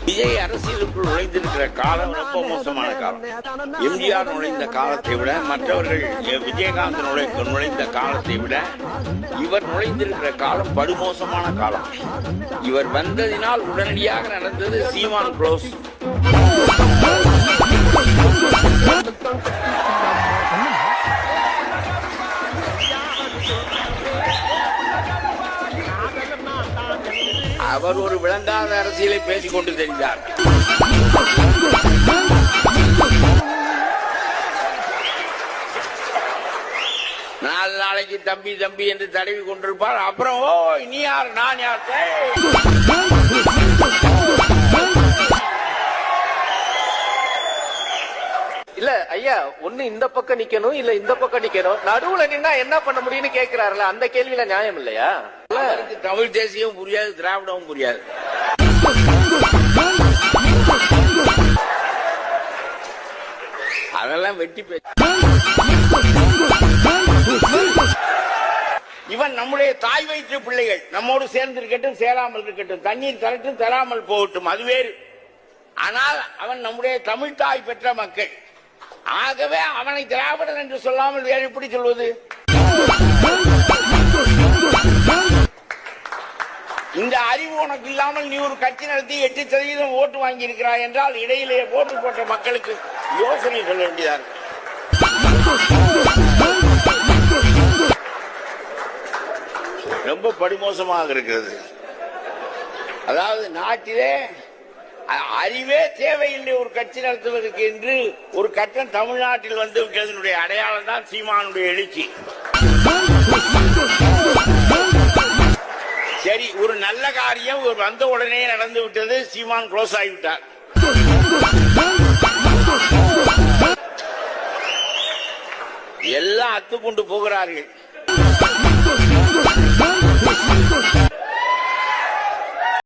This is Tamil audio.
விஜய் அரசியலுக்குள் நுழைந்திருக்கிற காலம் ரொம்ப மோசமான காலம். எம்ஜிஆர் நுழைந்த காலத்தை விட, மற்றவர்கள் விஜயகாந்த் நுழைந்த காலத்தை விட இவர் நுழைந்திருக்கிற காலம் படுமோசமான காலம். இவர் வந்ததினால் உடனடியாக நடந்தது சீமான் க்ளோஸ். அவர் ஒரு விளங்காத அரசியலை பேசிக் கொண்டு தெரிந்தார். நாளைக்கு தம்பி தம்பி என்று தடவி கொண்டிருப்பார். அப்புறம் ஓ நீ யார் நான் யார்? இல்ல ஐயா, ஒண்ணு இந்த பக்கம் நிக்கணும், இல்ல இந்த பக்கம் நிக்கணும், நடுவுல நின்னா என்ன பண்ண முடியும்னு கேக்குறாருல, அந்த கேள்வியில நியாயம் இல்லையா? தமிழ் தேசியம் புரியாது, திராவிடமும் புரியாது. அதெல்லாம் வெட்டி பேச்சு. இவன் நம்முடைய தாய் வயிற்று பிள்ளைகள், நம்மோடு சேர்ந்து இருக்கட்டும் சேராமல் இருக்கட்டும், தண்ணீர் தரட்டும் தராமல் போகட்டும், அது வேறு. ஆனால் அவன் நம்முடைய தமிழ் தாய் பெற்ற மக்கள். ஆகவே அவனை திராவிடன் என்று சொல்லாமல் வேறு எப்படி சொல்வது? இந்த அறிவு உனக்கு இல்லாமல் நீ ஒரு கட்சி நடத்தி 8% ஓட்டு வாங்கி இருக்கிறாய் என்றால் இடையிலேயே ஓட்டு போட்ட மக்களுக்கு யோசனை சொல்ல வேண்டியதா இருக்கு. ரொம்ப படுமோசமாக இருக்கிறது. அதாவது நாட்டிலே அறிவே தேவையில்லை ஒரு கட்சி நடத்துவதற்கு என்று ஒரு கட்டம் தமிழ்நாட்டில் வந்து விட்டதனுடைய அடையாளம் தான் சீமானுடைய எழுச்சி. சரி, ஒரு நல்ல காரியம் ஒரு வந்த உடனே நடந்து விட்டது, சீமான் க்ளோஸ் ஆகிவிட்டார். எல்லாம் அத்துக்கொண்டு போகிறார்கள்.